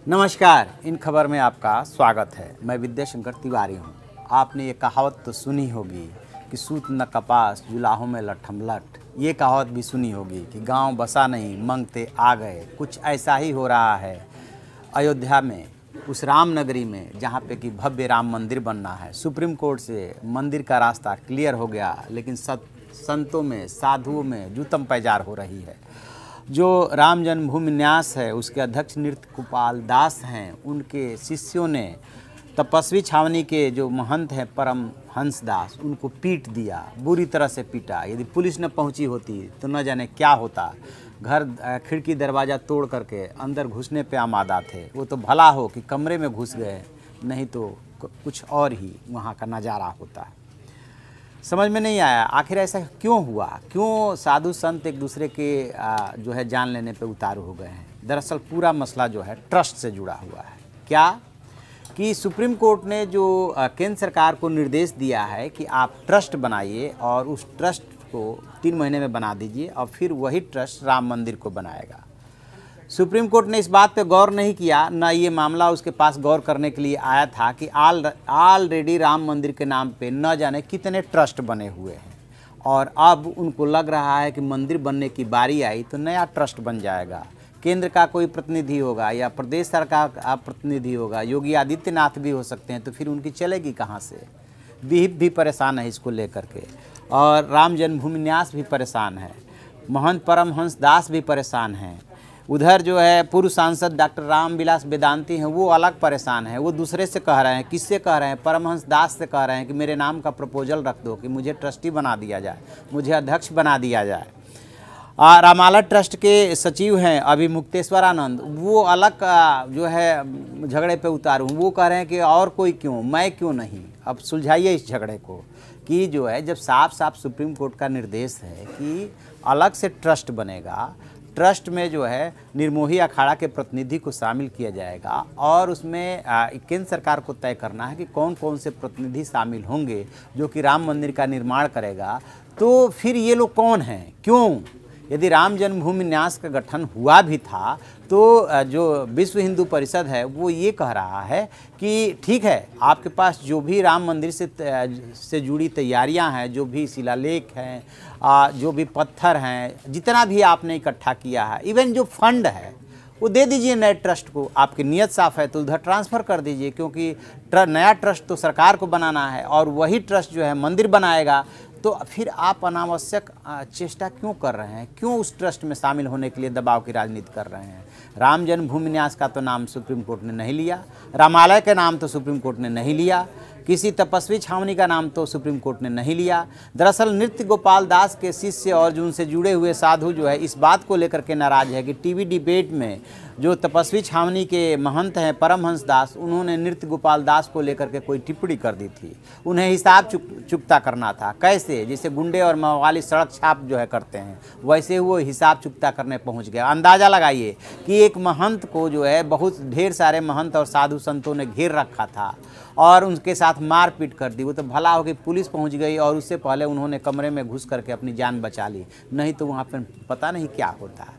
नमस्कार, इन खबर में आपका स्वागत है। मैं विद्याशंकर तिवारी हूँ। आपने ये कहावत तो सुनी होगी कि सूत न कपास जुलाहों में लठमलठ। ये कहावत भी सुनी होगी कि गांव बसा नहीं मंगते आ गए। कुछ ऐसा ही हो रहा है अयोध्या में, उस राम नगरी में जहाँ पे कि भव्य राम मंदिर बनना है। सुप्रीम कोर्ट से मंदिर का रास्ता क्लियर हो गया, लेकिन संतों में, साधुओं में जूतम पैजार हो रही है। जो राम जन्मभूमि न्यास है उसके अध्यक्ष नृत्य गोपाल दास हैं, उनके शिष्यों ने तपस्वी छावनी के जो महंत हैं परम हंस दास, उनको पीट दिया, बुरी तरह से पीटा। यदि पुलिस न पहुंची होती तो न जाने क्या होता। घर खिड़की दरवाज़ा तोड़ करके अंदर घुसने पे आमादा थे। वो तो भला हो कि कमरे में घुस गए, नहीं तो कुछ और ही वहाँ का नज़ारा होता है। समझ में नहीं आया आखिर ऐसा क्यों हुआ, क्यों साधु संत एक दूसरे के जो है जान लेने पे उतारू हो गए हैं। दरअसल पूरा मसला जो है ट्रस्ट से जुड़ा हुआ है। क्या कि सुप्रीम कोर्ट ने जो केंद्र सरकार को निर्देश दिया है कि आप ट्रस्ट बनाइए और उस ट्रस्ट को 3 महीने में बना दीजिए और फिर वही ट्रस्ट राम मंदिर को बनाएगा। सुप्रीम कोर्ट ने इस बात पे गौर नहीं किया, ना ये मामला उसके पास गौर करने के लिए आया था कि ऑलरेडी राम मंदिर के नाम पे न जाने कितने ट्रस्ट बने हुए हैं और अब उनको लग रहा है कि मंदिर बनने की बारी आई तो नया ट्रस्ट बन जाएगा। केंद्र का कोई प्रतिनिधि होगा या प्रदेश सरकार का प्रतिनिधि होगा, योगी आदित्यनाथ भी हो सकते हैं, तो फिर उनकी चलेगी कहाँ से। विहिप भी परेशान है इसको लेकर के और राम जन्मभूमि न्यास भी परेशान है, महंत परमहंस दास भी परेशान हैं। उधर जो है पूर्व सांसद डॉक्टर रामविलास वेदांती हैं, वो अलग परेशान हैं। वो दूसरे से कह रहे हैं, किससे कह रहे हैं, परमहंस दास से कह रहे हैं कि मेरे नाम का प्रपोजल रख दो कि मुझे ट्रस्टी बना दिया जाए, मुझे अध्यक्ष बना दिया जाए। रामालय ट्रस्ट के सचिव हैं अभी मुक्तेश्वर आनंद, वो अलग जो है झगड़े पे उतारू। वो कह रहे हैं कि और कोई क्यों, मैं क्यों नहीं। अब सुलझाइए इस झगड़े को कि जो है जब साफ साफ सुप्रीम कोर्ट का निर्देश है कि अलग से ट्रस्ट बनेगा, ट्रस्ट में जो है निर्मोही अखाड़ा के प्रतिनिधि को शामिल किया जाएगा और उसमें केंद्र सरकार को तय करना है कि कौन कौन से प्रतिनिधि शामिल होंगे जो कि राम मंदिर का निर्माण करेगा। तो फिर ये लोग कौन हैं, क्यों? यदि राम जन्मभूमि न्यास का गठन हुआ भी था तो जो विश्व हिंदू परिषद है वो ये कह रहा है कि ठीक है, आपके पास जो भी राम मंदिर से जुड़ी तैयारियां हैं, जो भी शिलालेख हैं, जो भी पत्थर हैं, जितना भी आपने इकट्ठा किया है, इवन जो फंड है वो दे दीजिए नए ट्रस्ट को। आपकी नीयत साफ़ है तो उधर ट्रांसफ़र कर दीजिए, क्योंकि नया ट्रस्ट तो सरकार को बनाना है और वही ट्रस्ट जो है मंदिर बनाएगा। तो फिर आप अनावश्यक चेष्टा क्यों कर रहे हैं, क्यों उस ट्रस्ट में शामिल होने के लिए दबाव की राजनीति कर रहे हैं। राम जन्मभूमि न्यास का तो नाम सुप्रीम कोर्ट ने नहीं लिया, रामालय के नाम तो सुप्रीम कोर्ट ने नहीं लिया, किसी तपस्वी छावनी का नाम तो सुप्रीम कोर्ट ने नहीं लिया। दरअसल नृत्य गोपाल दास के शिष्य और जो उनसे जुड़े हुए साधु जो है इस बात को लेकर के नाराज है कि टीवी डिबेट में जो तपस्वी छावनी के महंत हैं परमहंस दास, उन्होंने नृत्य गोपाल दास को लेकर के कोई टिप्पणी कर दी थी। उन्हें हिसाब चुकता करना था। कैसे? जैसे गुंडे और मवाली सड़क छाप जो है करते हैं, वैसे वो हिसाब चुकता करने पहुंच गया। अंदाज़ा लगाइए कि एक महंत को जो है बहुत ढेर सारे महंत और साधु संतों ने घेर रखा था और उनके साथ मारपीट कर दी। वो तो भला हो कि पुलिस पहुंच गई और उससे पहले उन्होंने कमरे में घुस करके अपनी जान बचा ली, नहीं तो वहाँ पर पता नहीं क्या होता।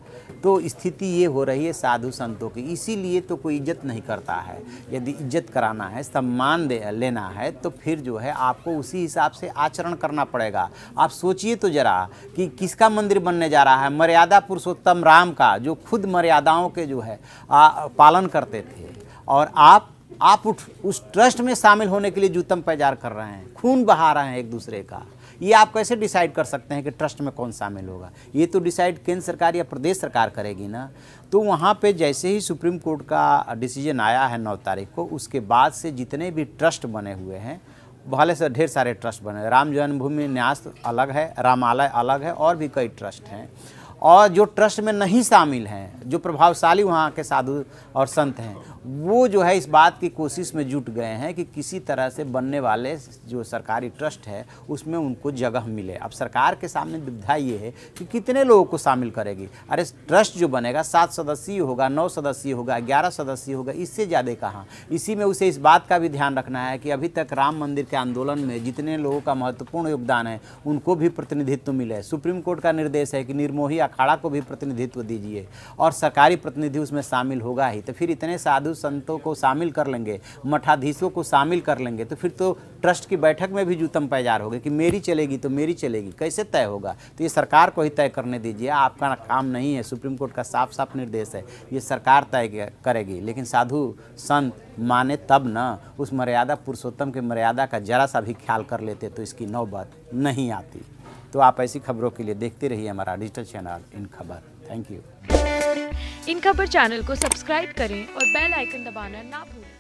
तो स्थिति ये हो रही है साधु संतों की, इसीलिए तो कोई इज्जत नहीं करता है। यदि इज्जत कराना है, सम्मान लेना है तो फिर जो है आपको उसी हिसाब से आचरण करना पड़ेगा। आप सोचिए तो ज़रा कि किसका मंदिर बनने जा रहा है, मर्यादा पुरुषोत्तम राम का, जो खुद मर्यादाओं के जो है पालन करते थे, और आप उस ट्रस्ट में शामिल होने के लिए जूतम पैजार कर रहे हैं, खून बहा रहे हैं एक दूसरे का। ये आप कैसे डिसाइड कर सकते हैं कि ट्रस्ट में कौन शामिल होगा? ये तो डिसाइड केंद्र सरकार या प्रदेश सरकार करेगी ना। तो वहाँ पे जैसे ही सुप्रीम कोर्ट का डिसीजन आया है 9 तारीख को, उसके बाद से जितने भी ट्रस्ट बने हुए हैं, भले से ढेर सारे ट्रस्ट बने। राम जन्मभूमि न्यास अलग है, रामालय अलग है, और भी कई ट्रस्ट हैं। और जो ट्रस्ट में नहीं शामिल हैं, जो प्रभावशाली वहाँ के साधु और संत हैं, वो जो है इस बात की कोशिश में जुट गए हैं कि किसी तरह से बनने वाले जो सरकारी ट्रस्ट है उसमें उनको जगह मिले। अब सरकार के सामने दुविधा ये है कि कितने लोगों को शामिल करेगी। अरे ट्रस्ट जो बनेगा 7 सदस्यीय होगा, 9 सदस्यीय होगा, 11 सदस्यीय होगा, इससे ज़्यादा कहाँ। इसी में उसे इस बात का भी ध्यान रखना है कि अभी तक राम मंदिर के आंदोलन में जितने लोगों का महत्वपूर्ण योगदान है उनको भी प्रतिनिधित्व मिले। सुप्रीम कोर्ट का निर्देश है कि निर्मोही अखाड़ा को भी प्रतिनिधित्व दीजिए और सरकारी प्रतिनिधि उसमें शामिल होगा ही, तो फिर इतने साधु संतों को शामिल कर लेंगे, मठाधीशों को शामिल कर लेंगे, तो फिर तो ट्रस्ट की बैठक में भी जूतम पैजार होगी कि मेरी चलेगी तो मेरी चलेगी, कैसे तय होगा? तो ये सरकार को ही तय करने दीजिए, आपका काम नहीं है। सुप्रीम कोर्ट का साफ साफ निर्देश है, ये सरकार तय करेगी। लेकिन साधु संत माने तब ना, उस मर्यादा पुरुषोत्तम की मर्यादा का जरा सा भी ख्याल कर लेते तो इसकी नौबत नहीं आती। तो आप ऐसी खबरों के लिए देखते रहिए हमारा डिजिटल चैनल इन खबर। Thank you. इन खबर चैनल को सब्सक्राइब करें और बेल आइकन दबाना ना भूलें।